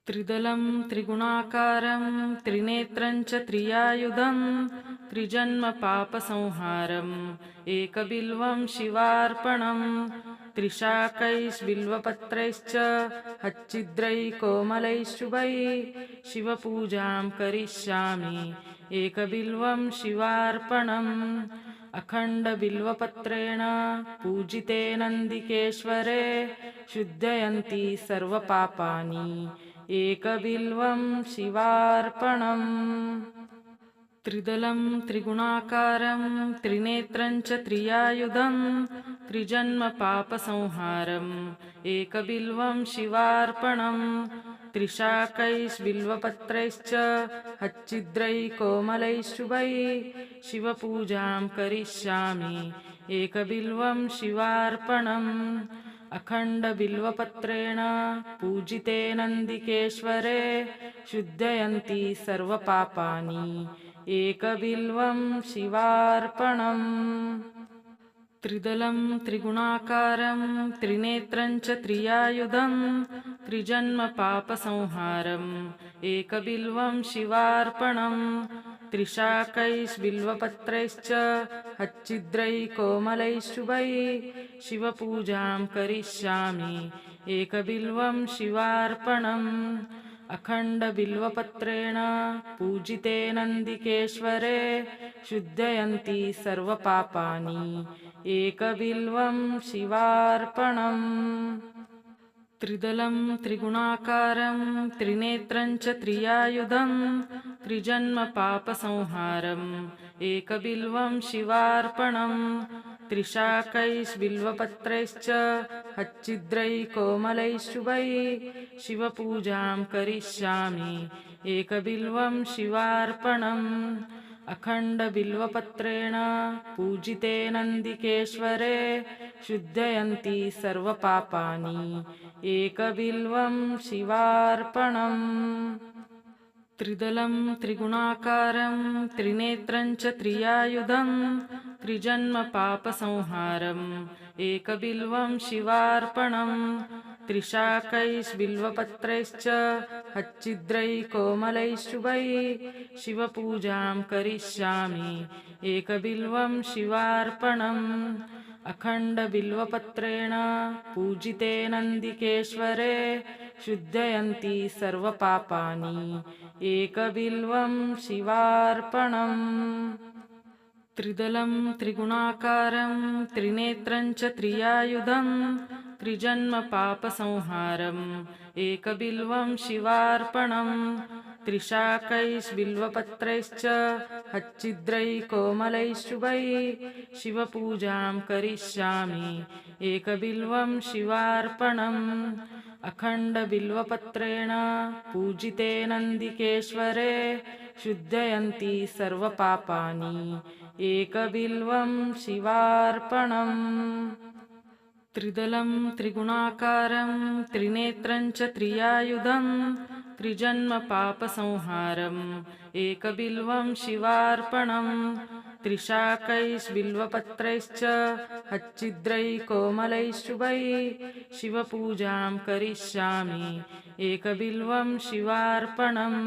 त्रिदलं त्रिगुणाकारं त्रिनेत्रं च त्रियायुधं त्रिजन्मपापसंहारम् एकबिल्वं शिवार्पणम् त्रिशाकैर्बिल्वपत्रैश्च हच्चिद्रैः शुभैः शिवपूजां करिष्यामि एकबिल्वं शिवार्पणम् अखण्डबिल्वपत्रेण पूजिते नन्दिकेश्वरे शुद्धयन्ति सर्वपापानि एकबिल्वं शिवार्पणम् त्रिदलं त्रिगुणाकारं त्रिनेत्रं च त्रियायुधं त्रिजन्मपापसंहारम् एकबिल्वं शिवार्पणम् त्रिशाकैर्बिल्वपत्रैश्च हच्चिद्रैः शुभैः शिवपूजां करिष्यामि एकबिल्वं शिवार्पणम् अखण्डबिल्वपत्रेण पूजिते नन्दिकेश्वरे शुद्धयन्ति सर्वपापानि एकबिल्वं शिवार्पणम् त्रिदलं त्रिगुणाकारं त्रिनेत्रं च त्रियायुधं त्रिजन्मपापसंहारम् एकबिल्वं शिवार्पणम् त्रिशाकैर्बिल्वपत्रैश्च हच्चिद्रैः शुभैः शिवपूजां करिष्यामि एकबिल्वं शिवार्पणम् अखण्डबिल्वपत्रेण पूजिते नन्दिकेश्वरे शुद्धयन्ति सर्वपापानि एकबिल्वं शिवार्पणम् त्रिदलं त्रिगुणाकारं त्रिनेत्रं च त्रियायुधं त्रिजन्मपापसंहारम् एकबिल्वं शिवार्पणम् त्रिशाकैर्बिल्वपत्रैश्च हच्चिद्रैः शुभैः शिवपूजां करिष्यामि एकबिल्वं शिवार्पणम् अखण्डबिल्वपत्रेण पूजिते नन्दिकेश्वरे शुद्धयन्ति सर्वपापानि एकबिल्वं शिवार्पणम् त्रिदलं त्रिगुणाकारं त्रिनेत्रं च त्रियायुधं त्रिजन्मपापसंहारम् एकबिल्वं शिवार्पणम् त्रिशाकैर्बिल्वपत्रैश्च हच्चिद्रैः शुभैः शिवपूजां करिष्यामि एकबिल्वं शिवार्पणम् अखण्डबिल्वपत्रेण पूजिते नन्दिकेश्वरे शुद्धयन्ति सर्वपापानि एकबिल्वं शिवार्पणम् त्रिदलं त्रिगुणाकारं त्रिनेत्रं च त्रियायुधं त्रिजन्मपापसंहारम् एकबिल्वं शिवार्पणम् त्रिशाकैर्बिल्वपत्रैश्च हच्चिद्रैः शुभैः शिवपूजां करिष्यामि एकबिल्वं शिवार्पणम् अखण्डबिल्वपत्रेण पूजिते नन्दिकेश्वरे शुद्धयन्ति सर्वपापानि एकबिल्वं शिवार्पणम् त्रिदलं त्रिगुणाकारं त्रिनेत्रं च त्रियायुधं त्रिजन्मपापसंहारम् एकबिल्वं शिवार्पणम् त्रिशाकैर्बिल्वपत्रैश्च हच्चिद्रैः शुभैः शिवपूजां करिष्यामि एकबिल्वं शिवार्पणम्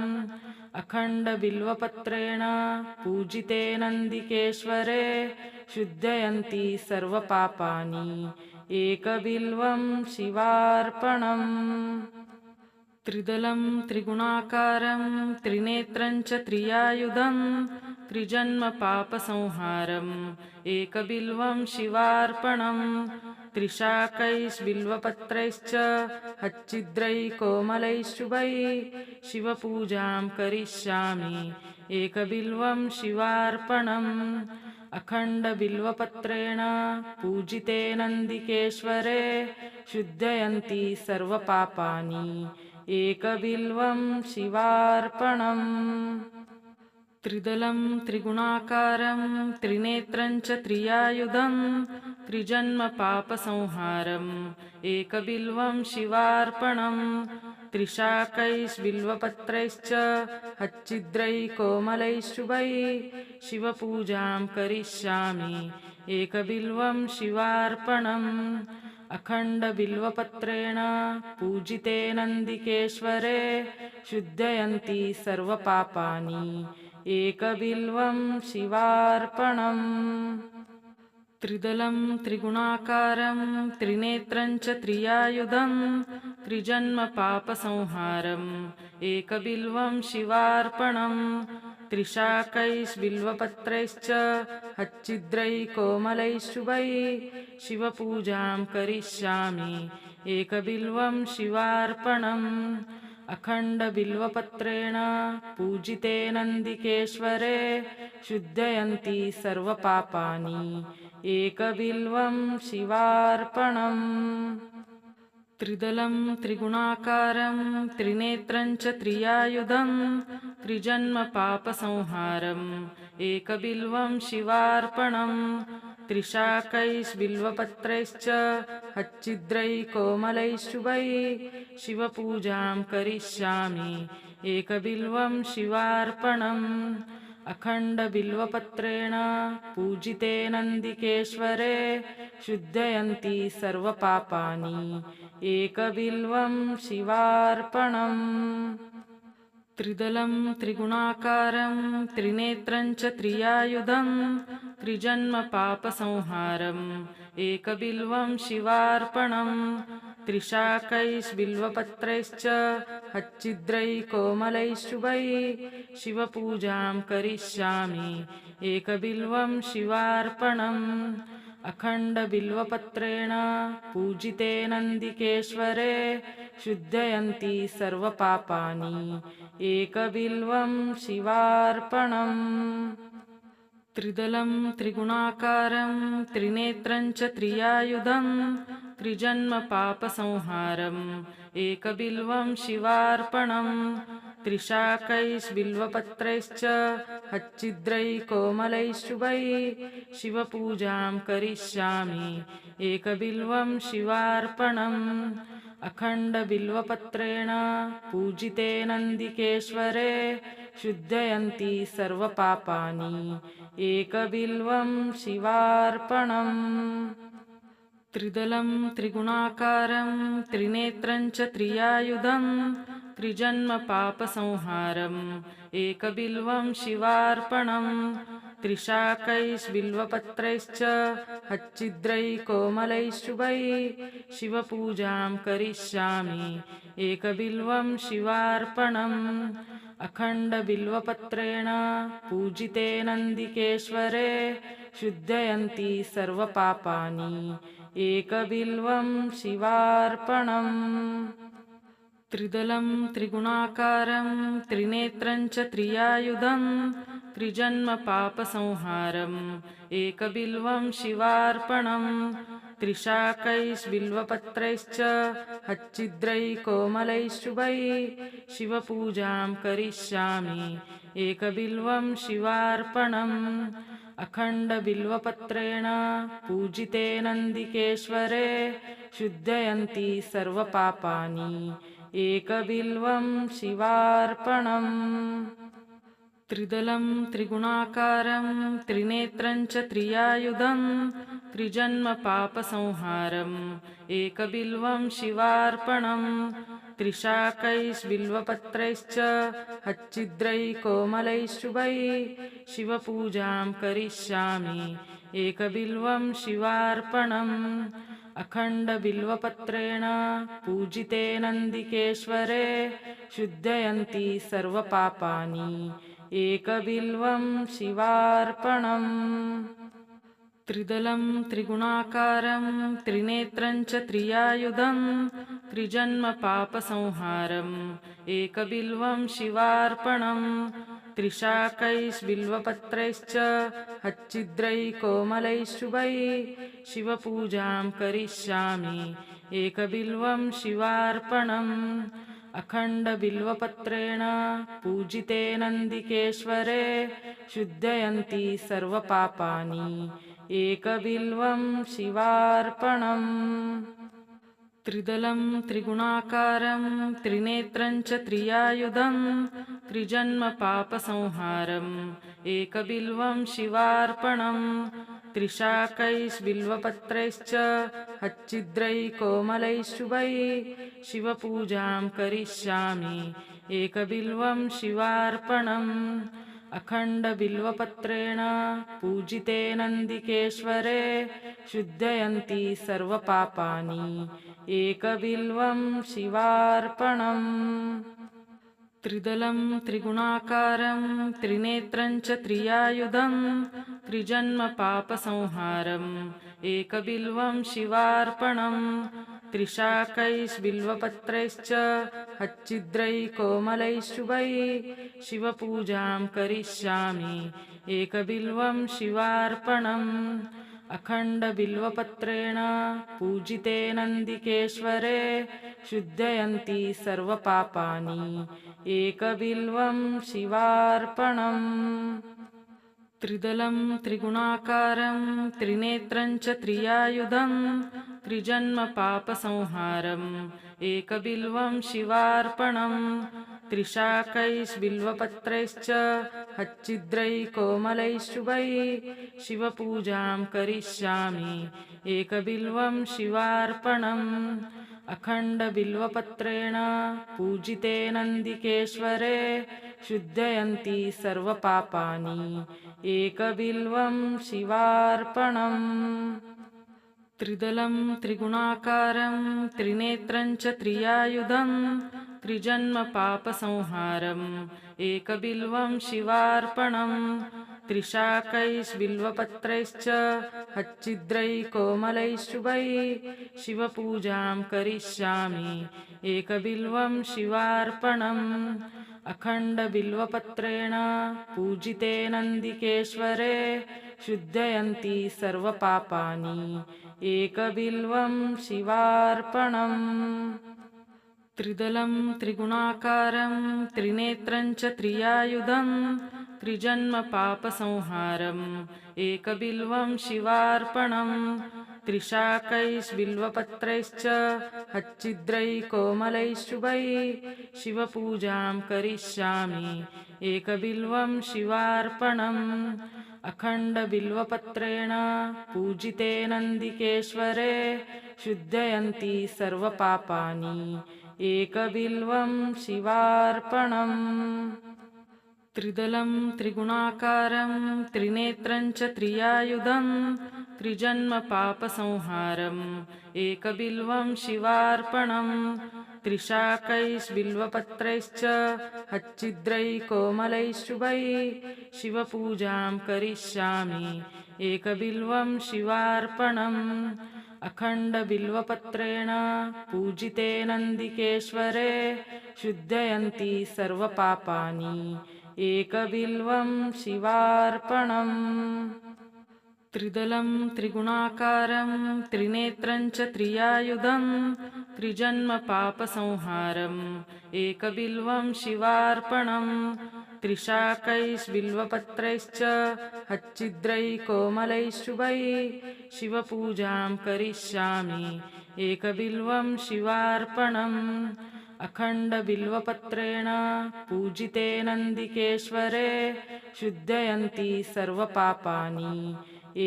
अखण्डबिल्वपत्रेण पूजिते नन्दिकेश्वरे शुद्धयन्ति सर्वपापानि एकबिल्वं शिवार्पणम् त्रिदलं त्रिगुणाकारं त्रिनेत्रं च त्रियायुधं त्रिजन्मपापसंहारम् एकबिल्वं शिवार्पणम् त्रिशाकैर्बिल्वपत्रैश्च हच्चिद्रैः शुभैः शिवपूजां करिष्यामि एकबिल्वं शिवार्पणम् अखण्डबिल्वपत्रेण पूजिते नन्दिकेश्वरे शुद्धयन्ति सर्वपापानि एकबिल्वं शिवार्पणम् त्रिदलं त्रिगुणाकारं त्रिनेत्रं च त्रियायुधं त्रिजन्मपापसंहारम् एकबिल्वं शिवार्पणम् त्रिशाकैर्बिल्वपत्रैश्च हच्चिद्रैः शुभैः शिवपूजां करिष्यामि एकबिल्वं शिवार्पणम् अखण्डबिल्वपत्रेण पूजिते नन्दिकेश्वरे शुद्धयन्ति सर्वपापानि एकबिल्वं शिवार्पणम्। त्रिदलं त्रिगुणाकारं त्रिनेत्रं च त्रियायुधं त्रिजन्मपापसंहारम् एकबिल्वं शिवार्पणम्। त्रिशाकैर्बिल्वपत्रैश्च हच्चिद्रैः शुभैः शिवपूजां करिष्यामि एकबिल्वं शिवार्पणम्। अखण्डबिल्वपत्रेण पूजिते नन्दिकेश्वरे शुद्धयन्ति सर्वपापानि एकबिल्वं शिवार्पणम्। त्रिदलं त्रिगुणाकारं त्रिनेत्रं च त्रियायुधं त्रिजन्मपापसंहारम् एकबिल्वं शिवार्पणम्। त्रिशाकैर्बिल्वपत्रैश्च हच्चिद्रैः शुभैः शिवपूजां करिष्यामि एकबिल्वं शिवार्पणम्। अखण्डबिल्वपत्रेण पूजिते नन्दिकेश्वरे शुद्धयन्ति सर्वपापानि एकबिल्वं शिवार्पणम्। त्रिदलं त्रिगुणाकारं त्रिनेत्रं च त्रियायुधं त्रिजन्मपापसंहारम् एकबिल्वं शिवार्पणम्। त्रिशाकैर्बिल्वपत्रैश्च हच्चिद्रैः शुभैः शिवपूजां करिष्यामि एकबिल्वं शिवार्पणम्। अखण्डबिल्वपत्रेण पूजिते नन्दिकेश्वरे शुद्धयन्ति सर्वपापानि एकबिल्वं शिवार्पणम्। त्रिदलं त्रिगुणाकारं त्रिनेत्रं च त्रियायुधं त्रिजन्मपापसंहारम् एकबिल्वं शिवार्पणम्। त्रिशाकैर्बिल्वपत्रैश्च हच्चिद्रैः शुभैः शिवपूजां करिष्यामि एकबिल्वं शिवार्पणम्। अखण्डबिल्वपत्रेण पूजिते नन्दिकेश्वरे शुद्धयन्ति सर्वपापानि एकबिल्वं शिवार्पणम्। त्रिदलं त्रिगुणाकारं त्रिनेत्रं च त्रियायुधं त्रिजन्मपापसंहारम् एकबिल्वं शिवार्पणम्। त्रिशाकैर्बिल्वपत्रैश्च हच्चिद्रैः शुभैः शिवपूजां करिष्यामि एकबिल्वं शिवार्पणम्। अखण्डबिल्वपत्रेण पूजिते नन्दिकेश्वरे शुद्धयन्ति सर्वपापानि एकबिल्वं शिवार्पणम्। त्रिदलं त्रिगुणाकारं त्रिनेत्रं च त्रियायुधं त्रिजन्मपापसंहारम् एकबिल्वं शिवार्पणम्। त्रिशाकैर्बिल्वपत्रैश्च हच्चिद्रैः शुभैः शिवपूजां करिष्यामि एकबिल्वं शिवार्पणम्। अखण्डबिल्वपत्रेण पूजिते नन्दिकेश्वरे शुद्धयन्ति सर्वपापानि एकबिल्वं शिवार्पणम्। त्रिदलं त्रिगुणाकारं त्रिनेत्रं च त्रियायुधं त्रिजन्मपापसंहारम् एकबिल्वं शिवार्पणम्। त्रिशाकैर्बिल्वपत्रैश्च हच्चिद्रैः शुभैः शिवपूजां करिष्यामि एकबिल्वं शिवार्पणम्। अखण्डबिल्वपत्रेण पूजिते नन्दिकेश्वरे शुद्धयन्ति सर्वपापानि एकबिल्वं शिवार्पणम्। त्रिदलं त्रिगुणाकारं त्रिनेत्रं च त्रियायुधं त्रिजन्मपापसंहारम् एकबिल्वं शिवार्पणम्। त्रिशाकैर्बिल्वपत्रैश्च हच्चिद्रैः शुभैः शिवपूजां करिष्यामि एकबिल्वं शिवार्पणम्। अखण्डबिल्वपत्रेण पूजिते नन्दिकेश्वरे शुद्धयन्ति सर्वपापानि एकबिल्वं शिवार्पणम्। त्रिदलं त्रिगुणाकारं त्रिनेत्रं च त्रियायुधं त्रिजन्मपापसंहारम् एकबिल्वं शिवार्पणम्। त्रिशाकैर्बिल्वपत्रैश्च हच्चिद्रैः कोमलैः शुभैः शिवपूजां करिष्यामि एकबिल्वं शिवार्पणम् अखण्डबिल्वपत्रेण पूजिते नन्दिकेश्वरे शुद्धयन्ति सर्वपापानि एकबिल्वं शिवार्पणम् त्रिदलं त्रिगुणाकारं त्रिनेत्रं च त्रियायुधं त्रिजन्मपापसंहारम् एकबिल्वं शिवार्पणम् त्रिशाकैर्बिल्वपत्रैश्च हच्चिद्रैः कोमलैः शुभैः शिवपूजां करिष्यामि एकबिल्वं शिवार्पणम् अखण्डबिल्वपत्रेण पूजिते नन्दिकेश्वरे शुद्धयन्ति सर्वपापानि एकबिल्वं शिवार्पणम् त्रिदलं त्रिगुणाकारं त्रिनेत्रं च त्रियायुधं त्रिजन्मपापसंहारम् एकबिल्वं शिवार्पणम् त्रिशाकैर्बिल्वपत्रैश्च हच्चिद्रैः कोमलैः शुभैः शिवपूजां करिष्यामि एकबिल्वं शिवार्पणम् अखण्डबिल्वपत्रेण पूजिते नन्दिकेश्वरे शुद्धयन्ति सर्वपापानि एकबिल्वं शिवार्पणम् त्रिदलं त्रिगुणाकारं त्रिनेत्रं च त्रियायुधं त्रिजन्मपापसंहारम् एकबिल्वं शिवार्पणम् त्रिशाकैर्बिल्वपत्रैश्च हच्चिद्रैः कोमलैः शुभैः शिवपूजां करिष्यामि एकबिल्वं शिवार्पणम् अखण्डबिल्वपत्रेण पूजिते नन्दिकेश्वरे शुद्धयन्ति सर्वपापानि एकबिल्वं शिवार्पणम् त्रिदलं त्रिगुणाकारं त्रिनेत्रं च त्रियायुधं त्रिजन्मपापसंहारम् एकबिल्वं शिवार्पणम् त्रिशाकैर्बिल्वपत्रैश्च हच्चिद्रैः कोमलैः शुभैः शिवपूजां करिष्यामि एकबिल्वं शिवार्पणम् अखण्डबिल्वपत्रेण पूजिते नन्दिकेश्वरे शुद्धयन्ति सर्वपापानि एकबिल्वं शिवार्पणम् त्रिदलं त्रिगुणाकारं त्रिनेत्रं च त्रियायुधं त्रिजन्मपापसंहारम् एकबिल्वं शिवार्पणम् त्रिशाकैर्बिल्वपत्रैश्च हच्चिद्रैः कोमलैः शुभैः शिवपूजां करिष्यामि एकबिल्वं शिवार्पणम् अखण्डबिल्वपत्रेण पूजिते नन्दिकेश्वरे शुद्धयन्ति सर्वपापानि एकबिल्वं शिवार्पणम् त्रिदलं त्रिगुणाकारं त्रिनेत्रं च त्रियायुधं त्रिजन्मपापसंहारम् एकबिल्वं शिवार्पणम् त्रिशाकैर्बिल्वपत्रैश्च हच्चिद्रैः कोमलैः शुभैः शिवपूजां करिष्यामि एकबिल्वं शिवार्पणम् अखण्डबिल्वपत्रेण पूजिते नन्दिकेश्वरे शुद्धयन्ति सर्वपापानि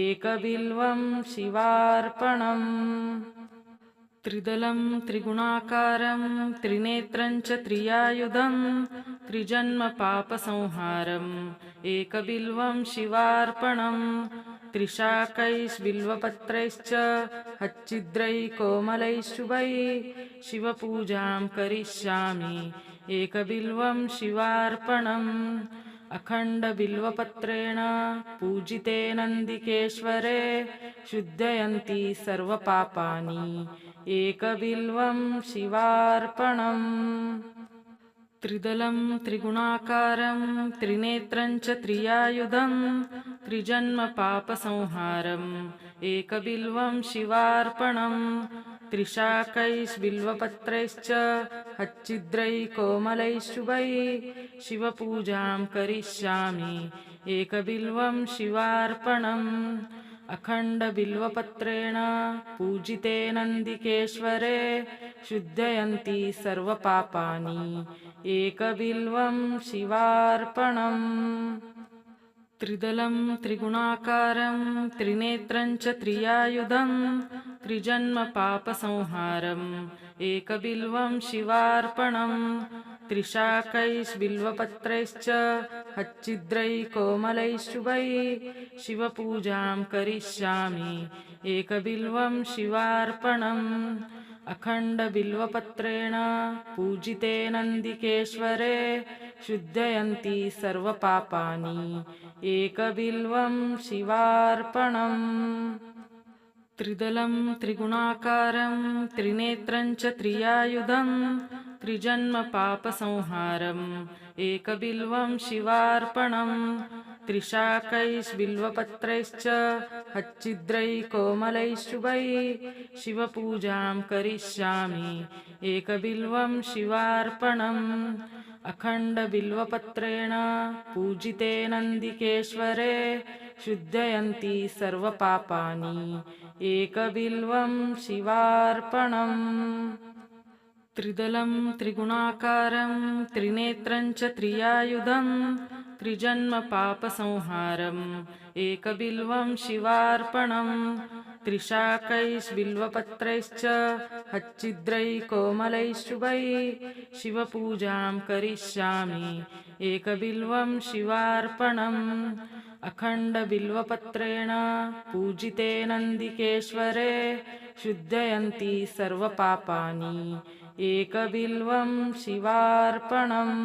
एकबिल्वं शिवार्पणम् त्रिदलं त्रिगुणाकारं त्रिनेत्रं च त्रियायुधं त्रिजन्मपापसंहारम् एकबिल्वं शिवार्पणम् त्रिशाकैर्बिल्वपत्रैश्च हच्चिद्रैः कोमलैः शुभैः शिवपूजां करिष्यामि एकबिल्वं शिवार्पणम् अखण्डबिल्वपत्रेण पूजिते नन्दिकेश्वरे शुद्धयन्ति सर्वपापानि एकबिल्वं शिवार्पणम् त्रिदलं त्रिगुणाकारं त्रिनेत्रं च त्रियायुधं त्रिजन्मपापसंहारम् एकबिल्वं शिवार्पणम् त्रिशाकैर्बिल्वपत्रैश्च हच्चिद्रैः कोमलैः शुभैः शिवपूजां करिष्यामि एकबिल्वं शिवार्पणम् अखण्डबिल्वपत्रेण पूजिते नन्दिकेश्वरे शुद्धयन्ति सर्वपापानि एकबिल्वं शिवार्पणम् त्रिदलं त्रिगुणाकारं त्रिनेत्रं च त्रियायुधं त्रिजन्मपापसंहारम् एकबिल्वं शिवार्पणम् त्रिशाकैर्बिल्वपत्रैश्च हच्चिद्रैः शुभैः शिवपूजां करिष्यामि एकबिल्वं शिवार्पणम् अखण्डबिल्वपत्रेण पूजिते नन्दिकेश्वरे शुद्धयन्ति सर्वपापानि एकबिल्वं शिवार्पणम् त्रिदलं त्रिगुणाकारं त्रिनेत्रं च त्रियायुधं त्रिजन्मपापसंहारम् एकबिल्वं शिवार्पणम् त्रिशाकैर्बिल्वपत्रैश्च हच्चिद्रैः शुभैः शिवपूजां करिष्यामि एकबिल्वं शिवार्पणम् अखण्डबिल्वपत्रेण पूजिते नन्दिकेश्वरे शुद्धयन्ति सर्वपापानि एकबिल्वं शिवार्पणम् त्रिदलं त्रिगुणाकारं त्रिनेत्रं च त्रियायुधं त्रिजन्मपापसंहारम् एकबिल्वं शिवार्पणम् त्रिशाकैर्बिल्वपत्रैश्च हच्चिद्रैः शुभैः शिवपूजां करिष्यामि एकबिल्वं शिवार्पणम् अखण्डबिल्वपत्रेण पूजिते नन्दिकेश्वरे शुद्धयन्ति सर्वपापानि एकबिल्वं शिवार्पणम्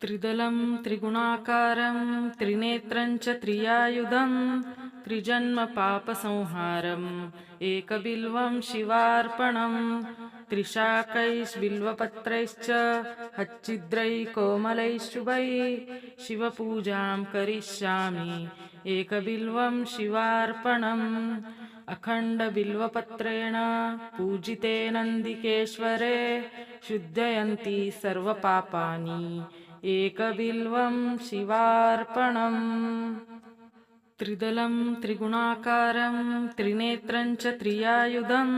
त्रिदलं त्रिगुणाकारं त्रिनेत्रं च त्रियायुधं त्रिजन्मपापसंहारम् एकबिल्वं शिवार्पणम् त्रिशाकैर्बिल्वपत्रैश्च हच्चिद्रैः शुभैः शिवपूजां करिष्यामि एकबिल्वं शिवार्पणम् अखण्डबिल्वपत्रेण पूजिते नन्दिकेश्वरे शुद्धयन्ति सर्वपापानि एकबिल्वं शिवार्पणम् त्रिदलं त्रिगुणाकारं त्रिनेत्रं च त्रियायुधं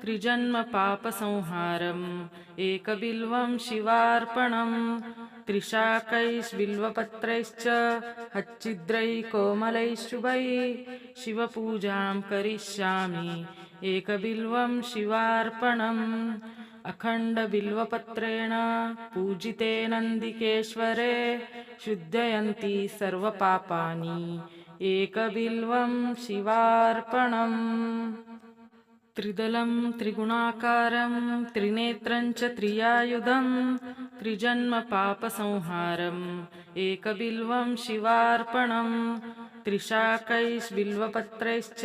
त्रिजन्मपापसंहारम् एकबिल्वं शिवार्पणम् त्रिशाकैर्बिल्वपत्रैश्च हच्चिद्रैः शुभैः शिवपूजां करिष्यामि एकबिल्वं शिवार्पणम् अखण्डबिल्वपत्रेण पूजिते नन्दिकेश्वरे शुद्धयन्ति सर्वपापानि एकबिल्वं शिवार्पणम् त्रिदलं त्रिगुणाकारं त्रिनेत्रं च त्रियायुधं त्रिजन्मपापसंहारम् एकबिल्वं शिवार्पणम् त्रिशाकैर्बिल्वपत्रैश्च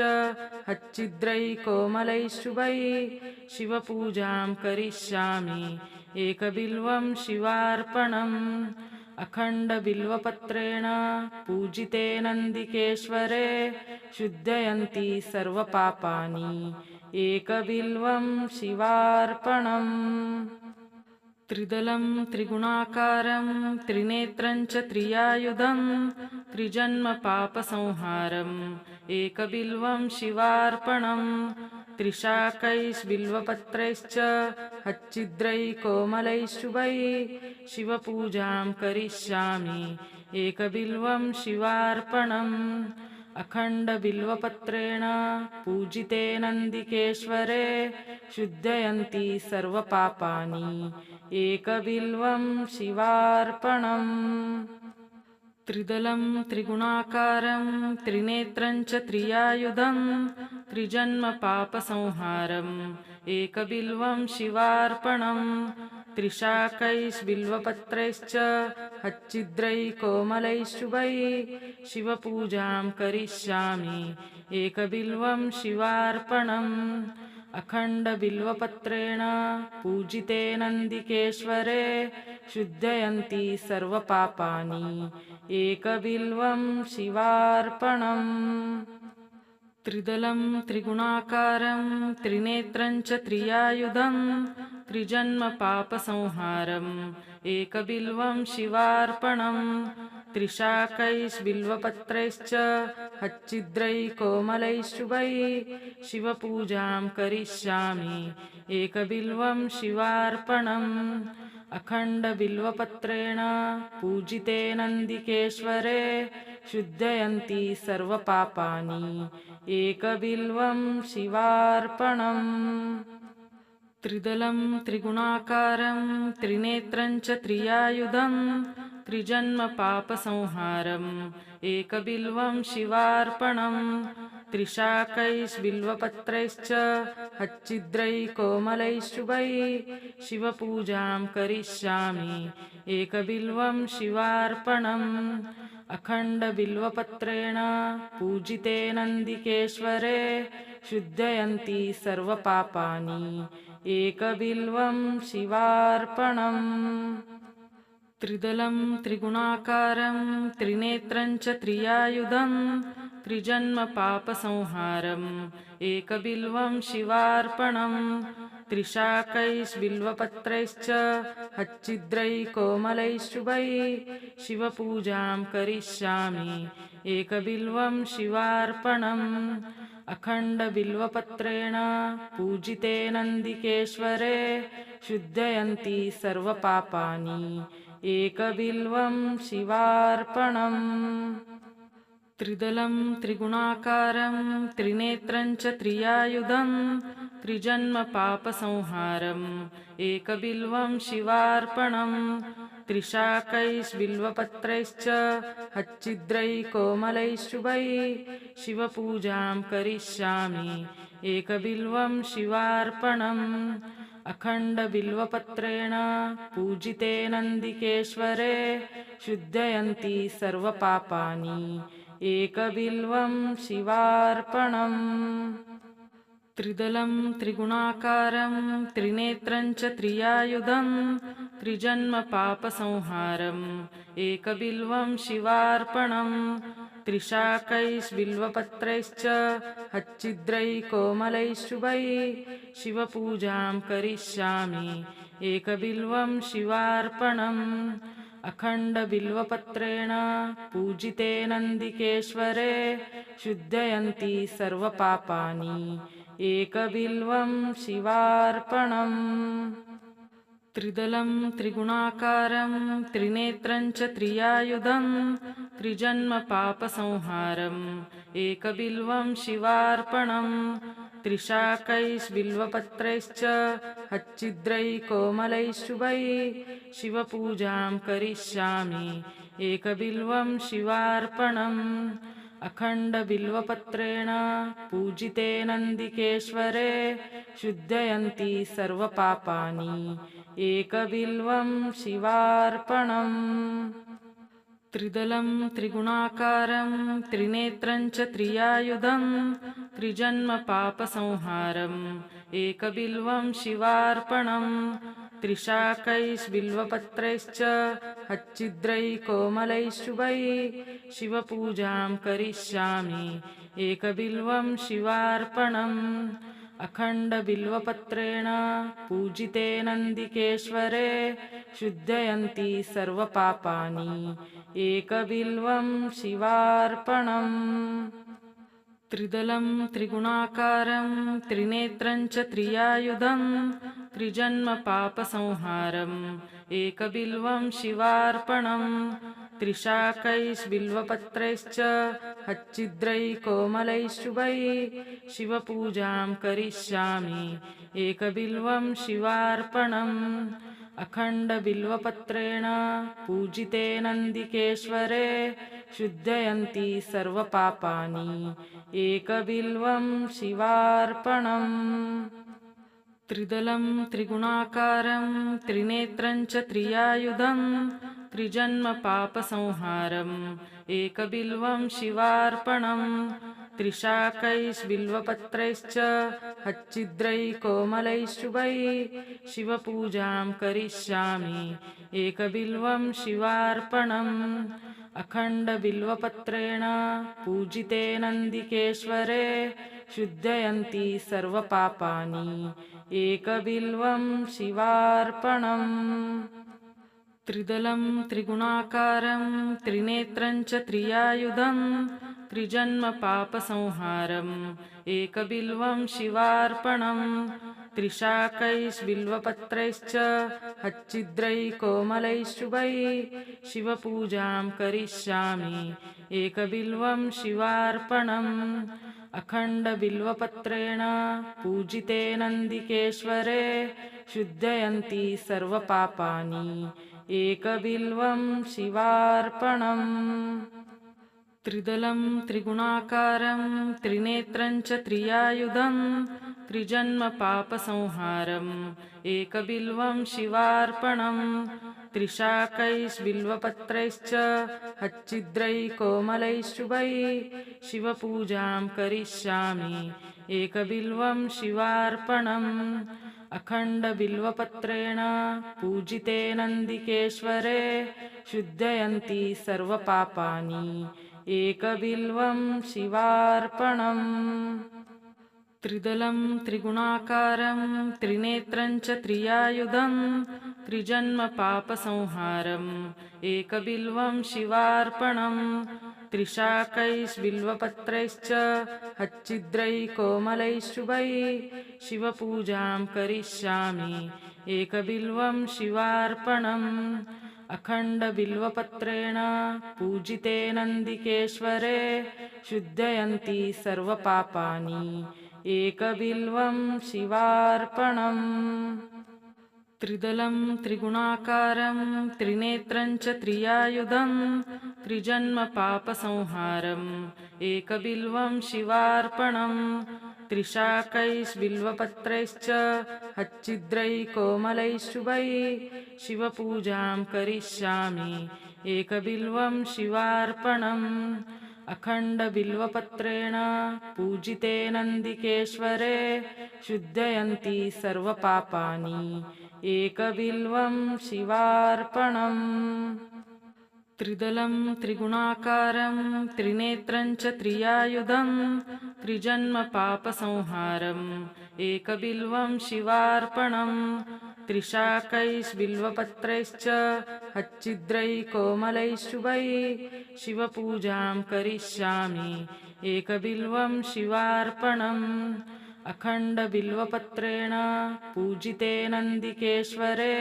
हच्चिद्रैः शुभैः शिवपूजां करिष्यामि एकबिल्वं शिवार्पणम् अखण्डबिल्वपत्रेण पूजिते नन्दिकेश्वरे शुद्धयन्ति सर्वपापानि एकबिल्वं शिवार्पणम् त्रिदलं त्रिगुणाकारं त्रिनेत्रं च त्रियायुधं त्रिजन्मपापसंहारम् एकबिल्वं शिवार्पणम् त्रिशाकैर्बिल्वपत्रैश्च हच्चिद्रैः शुभैः शिवपूजां करिष्यामि एकबिल्वं शिवार्पणम् अखण्डबिल्वपत्रेण पूजिते नन्दिकेश्वरे शुद्धयन्ति सर्वपापानि एकबिल्वं शिवार्पणम् त्रिदलं त्रिगुणाकारं त्रिनेत्रं च त्रियायुधं त्रिजन्मपापसंहारम् एकबिल्वं शिवार्पणम् त्रिशाकैर्बिल्वपत्रैश्च हच्चिद्रैः शुभैः शिवपूजां करिष्यामि एकबिल्वं शिवार्पणम् अखण्डबिल्वपत्रेण पूजिते नन्दिकेश्वरे शुद्धयन्ति सर्वपापानि एकबिल्वं शिवार्पणम् त्रिदलं त्रिगुणाकारं त्रिनेत्रं च त्रियायुधं त्रिजन्मपापसंहारम् एकबिल्वं शिवार्पणम् त्रिशाकैर्बिल्वपत्रैश्च हच्चिद्रैः शुभैः शिवपूजां करिष्यामि एकबिल्वं शिवार्पणम् अखण्डबिल्वपत्रेण पूजिते नन्दिकेश्वरे शुद्धयन्ति सर्वपापानि एकबिल्वं शिवार्पणम् त्रिदलं त्रिगुणाकारं त्रिनेत्रं च त्रियायुधं त्रिजन्मपापसंहारम् एकबिल्वं शिवार्पणम् त्रिशाकैर्बिल्वपत्रैश्च हच्चिद्रैः शुभैः शिवपूजां करिष्यामि एकबिल्वं शिवार्पणम् अखण्डबिल्वपत्रेण पूजिते नन्दिकेश्वरे शुद्धयन्ति सर्वपापानि एकबिल्वं शिवार्पणम् त्रिदलं त्रिगुणाकारं त्रिनेत्रं च त्रियायुधं त्रिजन्मपापसंहारम् एकबिल्वं शिवार्पणम् त्रिशाकैर्बिल्वपत्रैश्च हच्चिद्रैः शुभैः शिवपूजां करिष्यामि एकबिल्वं शिवार्पणम् अखण्डबिल्वपत्रेण पूजिते नन्दिकेश्वरे शुद्धयन्ति सर्वपापानि एकबिल्वं शिवार्पणम् त्रिदलं त्रिगुणाकारं त्रिनेत्रं च त्रियायुधं त्रिजन्मपापसंहारम् एकबिल्वं शिवार्पणम् त्रिशाकैर्बिल्वपत्रैश्च हच्चिद्रैः शुभैः शिवपूजां करिष्यामि एकबिल्वं शिवार्पणम् अखण्डबिल्वपत्रेण पूजिते नन्दिकेश्वरे शुद्धयन्ति सर्वपापानि एकबिल्वं शिवार्पणम् त्रिदलं त्रिगुणाकारं त्रिनेत्रं च त्रियायुधं त्रिजन्मपापसंहारम् एकबिल्वं शिवार्पणम् त्रिशाकैर्बिल्वपत्रैश्च हच्चिद्रैः शुभैः शिवपूजां करिष्यामि एकबिल्वं शिवार्पणम् अखण्डबिल्वपत्रेण पूजिते नन्दिकेश्वरे शुद्धयन्ति सर्वपापानि एकबिल्वं शिवार्पणम् त्रिदलं त्रिगुणाकारं त्रिनेत्रं च त्रियायुधं त्रिजन्मपापसंहारम् एकबिल्वं शिवार्पणम् त्रिशाकैर्बिल्वपत्रैश्च हच्चिद्रैः शुभैः शिवपूजां करिष्यामि एकबिल्वं शिवार्पणम् अखण्डबिल्वपत्रेण पूजिते नन्दिकेश्वरे शुद्धयन्ति सर्वपापानि एकबिल्वं शिवार्पणम् त्रिदलं त्रिगुणाकारं त्रिनेत्रं च त्रियायुधं त्रिजन्मपापसंहारम् एकबिल्वं शिवार्पणम् त्रिशाकैर्बिल्वपत्रैश्च हच्चिद्रैः शुभैः शिवपूजां करिष्यामि एकबिल्वं शिवार्पणम् अखण्डबिल्वपत्रेण पूजिते नन्दिकेश्वरे शुद्धयन्ति सर्वपापानि एकबिल्वं शिवार्पणम् त्रिदलं त्रिगुणाकारं त्रिनेत्रं च त्रियायुधं त्रिजन्मपापसंहारम् एकबिल्वं शिवार्पणम् त्रिशाकैर्बिल्वपत्रैश्च हच्चिद्रैः शुभैः शिवपूजां करिष्यामि एकबिल्वं शिवार्पणम् अखण्डबिल्वपत्रेण पूजिते नन्दिकेश्वरे शुद्धयन्ति सर्वपापानि एकबिल्वं शिवार्पणम् त्रिदलं त्रिगुणाकारं त्रिनेत्रं च त्रियायुधं त्रिजन्मपापसंहारम् एकबिल्वं शिवार्पणम् त्रिशाकैर्बिल्वपत्रैश्च हच्चिद्रैः शुभैः शिवपूजां करिष्यामि एकबिल्वं शिवार्पणम् अखण्डबिल्वपत्रेण पूजिते नन्दिकेश्वरे शुद्धयन्ति सर्वपापानि एकबिल्वं शिवार्पणम् त्रिदलं त्रिगुणाकारं त्रिनेत्रं च त्रियायुधं त्रिजन्मपापसंहारम् एकबिल्वं शिवार्पणम् त्रिशाकैर्बिल्वपत्रैश्च हच्चिद्रैकोमलैः शुभैः शिवपूजां करिष्यामि एकबिल्वं शिवार्पणम् अखण्डबिल्वपत्रेण पूजिते नन्दिकेश्वरे शुद्धयन्ति सर्वपापानि एकबिल्वं शिवार्पणम् त्रिदलं त्रिगुणाकारं त्रिनेत्रं च त्रियायुधं त्रिजन्मपापसंहारम् एकबिल्वं शिवार्पणम् त्रिशाकैर्बिल्वपत्रैश्च हच्चिद्रैकोमलैः शुभैः शिवपूजां करिष्यामि एकबिल्वं शिवार्पणम् अखण्डबिल्वपत्रेण पूजिते नन्दिकेश्वरे शुद्धयन्ति सर्वपापानि एकबिल्वं शिवार्पणम् त्रिदलं त्रिगुणाकारं त्रिनेत्रं च त्रियायुधं त्रिजन्मपापसंहारम् एकबिल्वं शिवार्पणम् त्रिशाकैर्बिल्वपत्रैश्च हच्चिद्रैकोमलैः शुभैः शिवपूजां करिष्यामि एकबिल्वं शिवार्पणम् अखण्डबिल्वपत्रेण पूजिते नन्दिकेश्वरे शुद्धयन्ति सर्वपापानि एकबिल्वं शिवार्पणम् त्रिदलं त्रिगुणाकारं त्रिनेत्रं च त्रियायुधं त्रिजन्मपापसंहारम् एकबिल्वं शिवार्पणम् त्रिशाकैर्बिल्वपत्रैश्च हच्चिद्रैकोमलैः शुभैः शिवपूजां करिष्यामि एकबिल्वं शिवार्पणम् अखण्डबिल्वपत्रेण पूजिते नन्दिकेश्वरे शुद्धयन्ति सर्वपापानि एकबिल्वं शिवार्पणम् त्रिदलं त्रिगुणाकारं त्रिनेत्रं च त्रियायुधं त्रिजन्मपापसंहारम् एकबिल्वं शिवार्पणम् त्रिशाकैर्बिल्वपत्रैश्च हच्चिद्रैकोमलैः शुभैः शिवपूजां करिष्यामि एकबिल्वं शिवार्पणम् अखण्डबिल्वपत्रेण पूजिते नन्दिकेश्वरे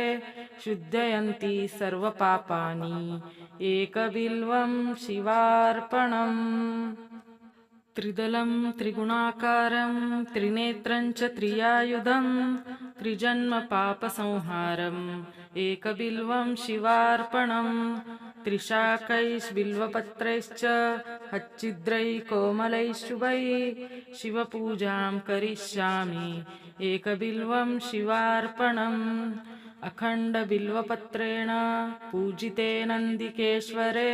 शुद्धयन्ति सर्वपापानि एकबिल्वं शिवार्पणम् त्रिदलं त्रिगुणाकारं त्रिनेत्रं च त्रियायुधं त्रिजन्मपापसंहारम् एकबिल्वं शिवार्पणम् त्रिशाकैर्बिल्वपत्रैश्च हच्चिद्रैकोमलैः शुभैः शिवपूजां करिष्यामि एकबिल्वं शिवार्पणम् अखण्डबिल्वपत्रेण पूजिते नन्दिकेश्वरे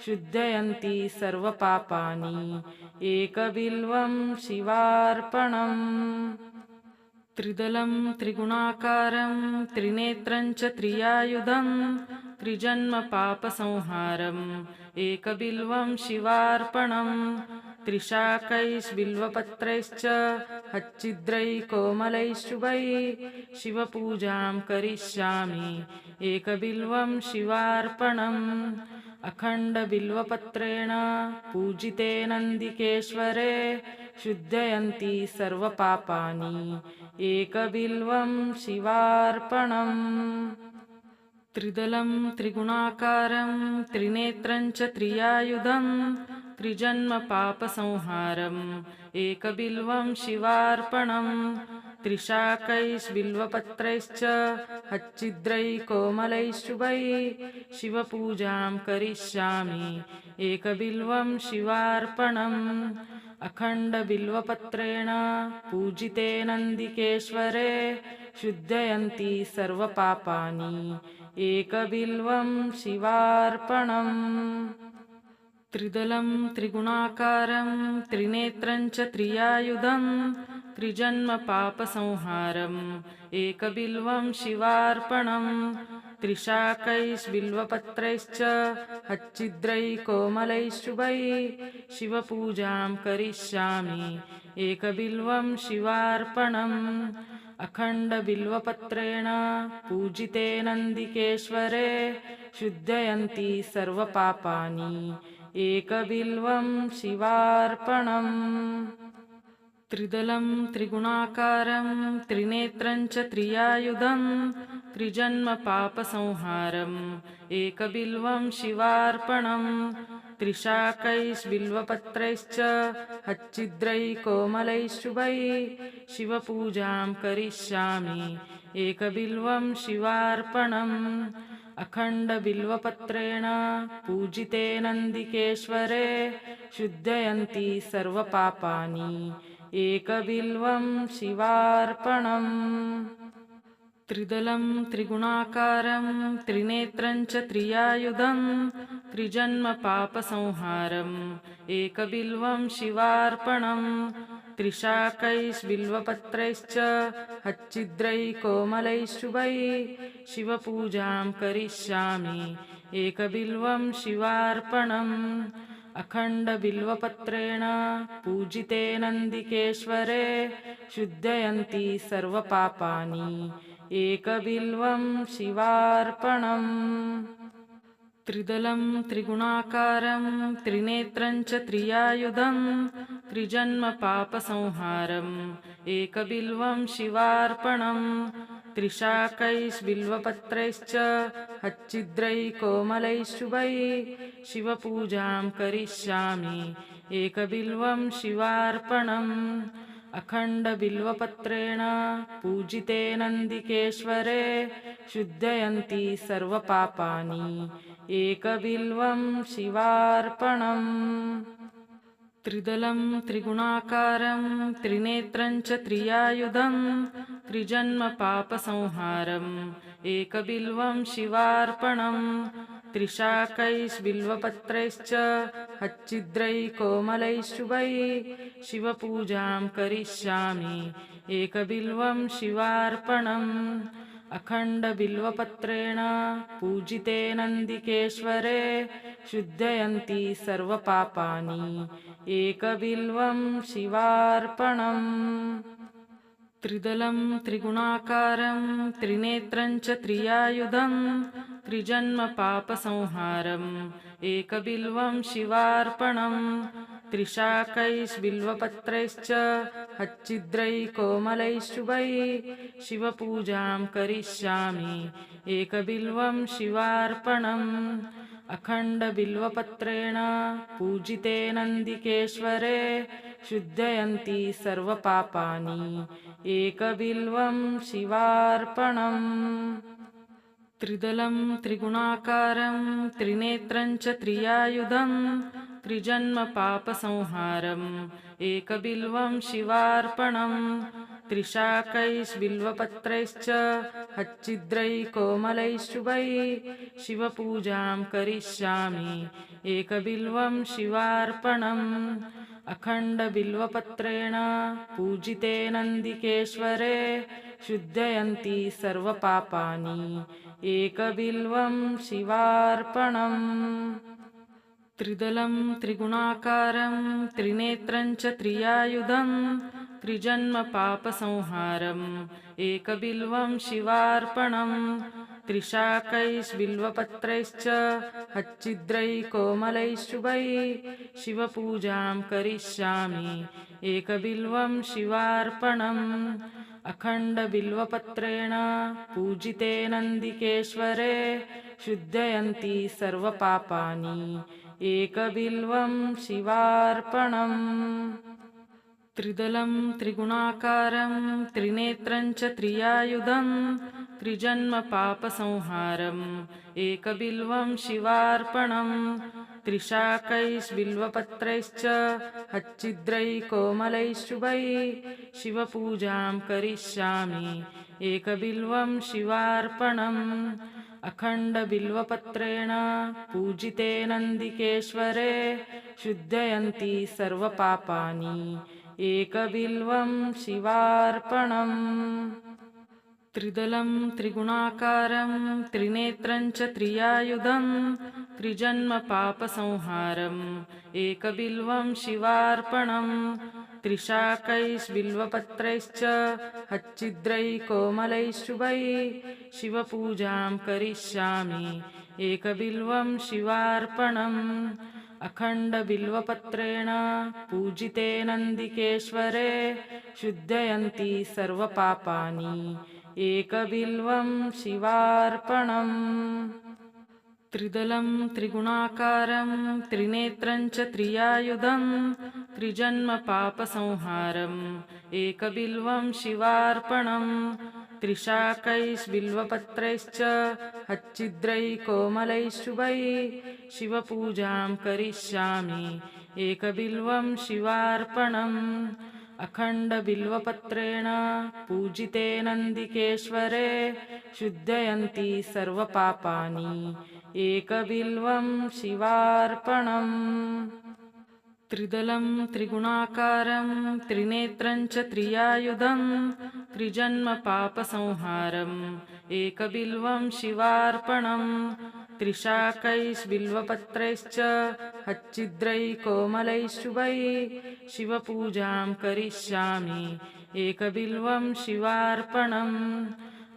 शुद्धयन्ति सर्वपापानि एकबिल्वं शिवार्पणम् त्रिदलं त्रिगुणाकारं त्रिनेत्रं च त्रियायुधं त्रिजन्मपापसंहारम् एकबिल्वं शिवार्पणम् त्रिशाकैर्बिल्वपत्रैश्च हच्चिद्रैकोमलैः शुभैः शिवपूजां करिष्यामि एकबिल्वं शिवार्पणम् अखण्डबिल्वपत्रेण पूजिते नन्दिकेश्वरे शुद्धयन्ति सर्वपापानि एकबिल्वं शिवार्पणम् त्रिदलं त्रिगुणाकारं त्रिनेत्रं च त्रियायुधं त्रिजन्मपापसंहारम् एकबिल्वं शिवार्पणम् त्रिशाकैर्बिल्वपत्रैश्च हच्चिद्रैकोमलैः शुभैः शिवपूजां करिष्यामि एकबिल्वं शिवार्पणम् अखण्डबिल्वपत्रेण पूजिते नन्दिकेश्वरे शुद्धयन्ति सर्वपापानि एकबिल्वं शिवार्पणम् त्रिदलं त्रिगुणाकारं त्रिनेत्रं च त्रियायुधं त्रिजन्मपापसंहारम् एकबिल्वं शिवार्पणम् त्रिशाकैर्बिल्वपत्रैश्च हच्चिद्रैकोमलैः शुभैः शिवपूजां करिष्यामि एकबिल्वं शिवार्पणम् अखण्डबिल्वपत्रेण पूजिते नन्दिकेश्वरे शुद्धयन्ति सर्वपापानि एकबिल्वं शिवार्पणम् त्रिदलं त्रिगुणाकारं त्रिनेत्रं च त्रियायुधं त्रिजन्मपापसंहारम् एकबिल्वं शिवार्पणं त्रिशाकैर्बिल्वपत्रैश्च हच्चिद्रैकोमलैः शुभैः शिवपूजां करिष्यामि एकबिल्वं शिवार्पणम् अखण्डबिल्वपत्रेण पूजिते नन्दिकेश्वरे शुद्धयन्ति सर्वपापानि एकबिल्वं शिवार्पणम् त्रिदलं त्रिगुणाकारं त्रिनेत्रं च त्रियायुधं त्रिजन्मपापसंहारम् एकबिल्वं शिवार्पणं त्रिशाकैर्बिल्वपत्रैश्च हच्चिद्रैकोमलैः शुभैः शिवपूजां करिष्यामि एकबिल्वं शिवार्पणम् अखण्डबिल्वपत्रेण पूजिते नन्दिकेश्वरे शुद्धयन्ति सर्वपापानि एकबिल्वं शिवार्पणम् त्रिदलं त्रिगुणाकारं त्रिनेत्रं च त्रियायुधं त्रिजन्मपापसंहारम् एकबिल्वं शिवार्पणं त्रिशाकैर्बिल्वपत्रैश्च हच्चिद्रैकोमलैः शुभैः शिवपूजां करिष्यामि एकबिल्वं शिवार्पणम् अखण्डबिल्वपत्रेण पूजिते नन्दिकेश्वरे शुद्धयन्ति सर्वपापानि एकबिल्वं शिवार्पणम् त्रिदलं त्रिगुणाकारं त्रिनेत्रं च त्रियायुधं त्रिजन्मपापसंहारम् एकबिल्वं शिवार्पणं त्रिशाकैर्बिल्वपत्रैश्च हच्चिद्रैकोमलैः शुभैः शिवपूजां करिष्यामि एकबिल्वं शिवार्पणम् अखण्डबिल्वपत्रेण पूजिते नन्दिकेश्वरे शुद्धयन्ति सर्वपापानि एकबिल्वं शिवार्पणम् त्रिदलं त्रिगुणाकारं त्रिनेत्रं च त्रियायुधं त्रिजन्मपापसंहारम् एकबिल्वं शिवार्पणं त्रिशाकैर्बिल्वपत्रैश्च हच्चिद्रैकोमलैः शुभैः शिवपूजां करिष्यामि एकबिल्वं शिवार्पणम् अखण्डबिल्वपत्रेण पूजिते नन्दिकेश्वरे शुद्धयन्ति सर्वपापानि एकबिल्वं शिवार्पणम् त्रिदलं त्रिगुणाकारं त्रिनेत्रं च त्रियायुधं त्रिजन्मपापसंहारम् एकबिल्वं शिवार्पणं त्रिशाकैर्बिल्वपत्रैश्च हच्चिद्रैकोमलैः शुभैः शिवपूजां करिष्यामि एकबिल्वं शिवार्पणम् अखण्डबिल्वपत्रेण पूजिते नन्दिकेश्वरे शुद्धयन्ति सर्वपापानि एकबिल्वं शिवार्पणम् त्रिदलं त्रिगुणाकारं त्रिनेत्रं च त्रियायुधं त्रिजन्मपापसंहारम् एकबिल्वं शिवार्पणं त्रिशाकैर्बिल्वपत्रैश्च हच्चिद्रैकोमलैः शुभैः शिवपूजां करिष्यामि एकबिल्वं शिवार्पणम् अखण्डबिल्वपत्रेण पूजिते नन्दिकेश्वरे शुद्धयन्ति सर्वपापानि एकबिल्वं शिवार्पणम् त्रिदलं त्रिगुणाकारं त्रिनेत्रं च त्रियायुधं त्रिजन्मपापसंहारम् एकबिल्वं शिवार्पणं त्रिशाकैर्बिल्वपत्रैश्च हच्चिद्रैकोमलैः शुभैः शिवपूजां करिष्यामि एकबिल्वं शिवार्पणम् अखण्डबिल्वपत्रेण पूजिते नन्दिकेश्वरे शुद्धयन्ति सर्वपापानि एकबिल्वं शिवार्पणम् त्रिदलं त्रिगुणाकारं त्रिनेत्रं च त्रियायुधं त्रिजन्मपापसंहारम् एकबिल्वं शिवार्पणं त्रिशाकैर्बिल्वपत्रैश्च हच्चिद्रैकोमलैः शुभैः शिवपूजां करिष्यामि एकबिल्वं शिवार्पणम् अखण्डबिल्वपत्रेण पूजिते नन्दिकेश्वरे शुद्धयन्ति सर्वपापानि एकबिल्वं शिवार्पणम्। त्रिदलं त्रिगुणाकारं त्रिनेत्रं च त्रियायुधं त्रिजन्मपापसंहारम् एकबिल्वं शिवार्पणम्। त्रिशाकैर्बिल्वपत्रैश्च हच्चिद्रैः शुभैः शिवपूजां करिष्यामि एकबिल्वं शिवार्पणम्। अखण्डबिल्वपत्रेण पूजिते नन्दिकेश्वरे शुद्धयन्ति सर्वपापानि एकबिल्वं शिवार्पणम्। त्रिदलं त्रिगुणाकारं त्रिनेत्रं च त्रियायुधं त्रिजन्मपापसंहारम् एकबिल्वं शिवार्पणम्। त्रिशाकैर्बिल्वपत्रैश्च हच्चिद्रैः शुभैः शिवपूजां करिष्यामि एकबिल्वं शिवार्पणम्।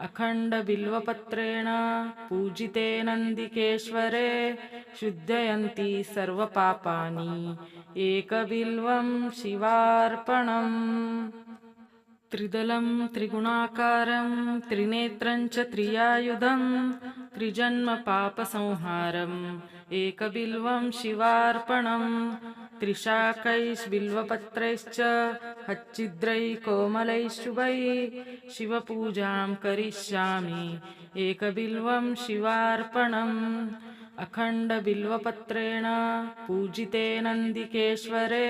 अखण्डबिल्वपत्रेण पूजिते नन्दिकेश्वरे शुद्धयन्ति सर्वपापानि एकबिल्वं शिवार्पणम्। त्रिदलं त्रिगुणाकारं त्रिनेत्रं च त्रियायुधं त्रिजन्मपापसंहारम् एकबिल्वं शिवार्पणम्। त्रिशाकैर्बिल्वपत्रैश्च हच्चिद्रैः शुभैः शिवपूजां करिष्यामि एकबिल्वं शिवार्पणम्। अखण्डबिल्वपत्रेण पूजिते नन्दिकेश्वरे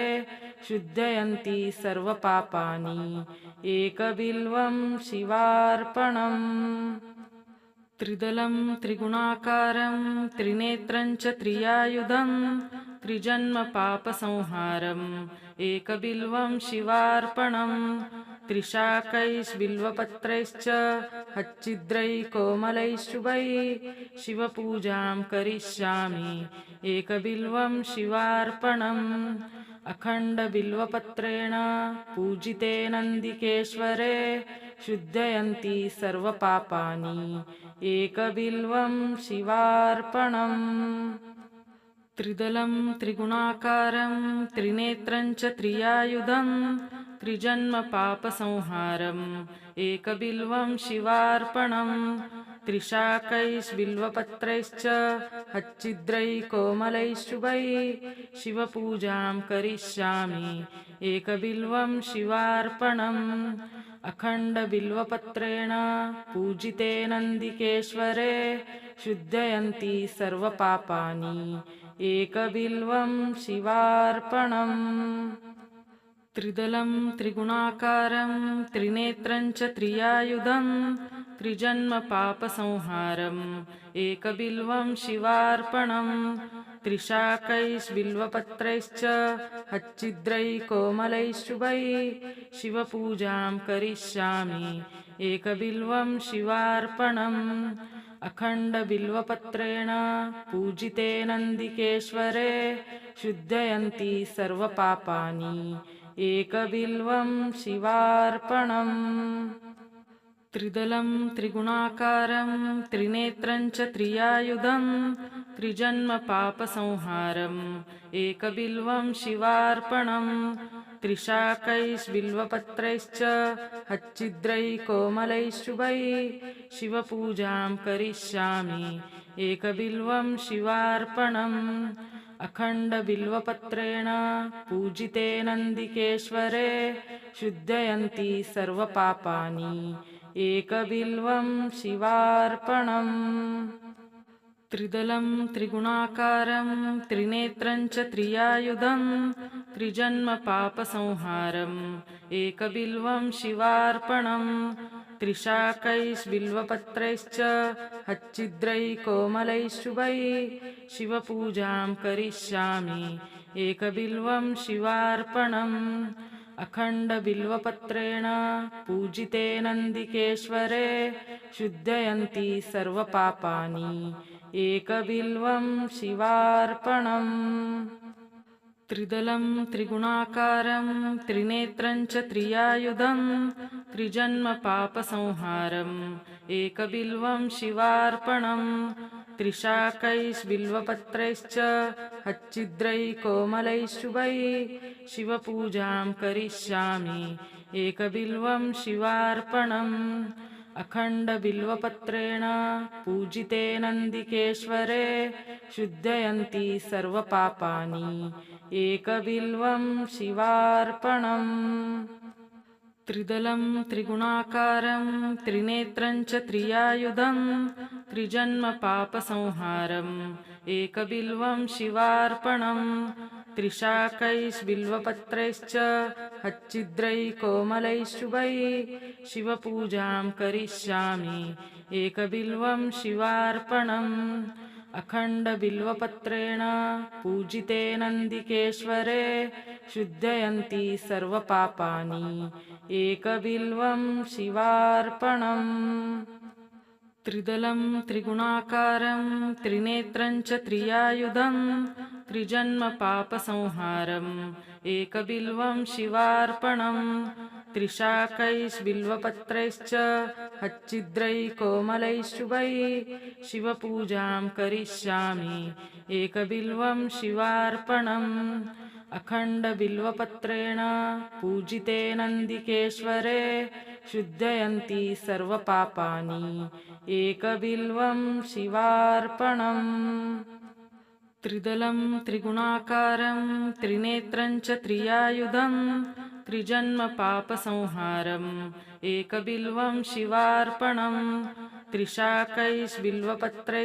शुद्धयन्ति सर्वपापानि एकबिल्वं शिवार्पणम्। त्रिदलं त्रिगुणाकारं त्रिनेत्रं च त्रियायुधं त्रिजन्मपापसंहारम् एकबिल्वं शिवार्पणम्। त्रिशाकैर्बिल्वपत्रैश्च हच्चिद्रैः शुभैः शिवपूजां करिष्यामि एकबिल्वं शिवार्पणम्। अखण्डबिल्वपत्रेण पूजिते नन्दिकेश्वरे शुद्धयन्ति सर्वपापानि एकबिल्वं शिवार्पणम्। त्रिदलं त्रिगुणाकारं त्रिनेत्रं च त्रियायुधं त्रिजन्मपापसंहारम् एकबिल्वं शिवार्पणम्। त्रिशाकैर्बिल्वपत्रैश्च हच्चिद्रैः शुभैः शिवपूजां करिष्यामि एकबिल्वं शिवार्पणम्। अखण्डबिल्वपत्रेण पूजिते नन्दिकेश्वरे शुद्धयन्ति सर्वपापानि एकबिल्वं शिवार्पणम्। त्रिदलं त्रिगुणाकारं त्रिनेत्रं च त्रियायुधं त्रिजन्मपापसंहारम् एकबिल्वं शिवार्पणम्। त्रिशाकैर्बिल्वपत्रैश्च हच्चिद्रैः शुभैः शिवपूजां करिष्यामि एकबिल्वं शिवार्पणम्। अखण्डबिल्वपत्रेण पूजिते नन्दिकेश्वरे शुद्धयन्ति सर्वपापानि एकबिल्वं शिवार्पणम्। त्रिदलं त्रिगुणाकारं त्रिनेत्रं च त्रियायुधं त्रिजन्मपापसंहारम् एकबिल्वं शिवार्पणम्। त्रिशाकैर्बिल्वपत्रैश्च हच्चिद्रैः शुभैः शिवपूजां करिष्यामि एकबिल्वं शिवार्पणम्। अखण्डबिल्वपत्रेण पूजिते नन्दिकेश्वरे शुद्धयन्ति सर्वपापानि एकबिल्वं शिवार्पणम्। त्रिदलं त्रिगुणाकारं त्रिनेत्रं च त्रियायुधं त्रिजन्मपापसंहारम् एकबिल्वं शिवार्पणम्। त्रिशाकैर्बिल्वपत्रैश्च हच्चिद्रैः शुभैः शिवपूजां करिष्यामि एकबिल्वं शिवार्पणम्। अखण्डबिल्वपत्रेण पूजिते नन्दिकेश्वरे शुद्धयन्ति सर्वपापानि एकबिल्वं शिवार्पणम्। त्रिदलं त्रिगुणाकारं त्रिनेत्रं च त्रियायुधं त्रिजन्मपापसंहारम् एकबिल्वं शिवार्पणम्। त्रिशाकैर्बिल्वपत्रैश्च हच्चिद्रैकोमलैः शुभैः शिवपूजां करिष्यामि एकबिल्वं शिवार्पणम् अखण्डबिल्वपत्रेण पूजिते नन्दिकेश्वरे शुद्धयन्ति सर्वपापानि एकबिल्वं शिवार्पणम् त्रिदलं त्रिगुणाकारं त्रिनेत्रं च त्रियायुधं त्रिजन्मपापसंहारम् एकबिल्वं शिवार्पणम् त्रिशाकैर्बिल्वपत्रैश्च हच्चिद्रैकोमलैः शुभैः शिवपूजां करिष्यामि एकबिल्वं शिवार्पणम् अखण्डबिल्वपत्रेण पूजिते नन्दिकेश्वरे शुद्धयन्ति सर्वपापानि एकबिल्वं शिवार्पणम् त्रिदलं त्रिगुणाकारं त्रिनेत्रं च त्रियायुधं त्रिजन्मपापसंहारम् एकबिल्वं शिवार्पणम् त्रिशाकैर्बिल्वपत्रैश्च हच्चिद्रैकोमलैः शुभैः शिवपूजां करिष्यामि एकबिल्वं शिवार्पणम् अखण्डबिल्वपत्रेण पूजिते नन्दिकेश्वरे शुद्धयन्ति सर्वपापानि एकबिल्वं शिवार्पणम् त्रिदलं त्रिगुणाकारं त्रिनेत्रं च त्रियायुधं त्रिजन्मपापसंहारम् एकबिल्वं शिवार्पणम् त्रिशाकैर्बिल्वपत्रैः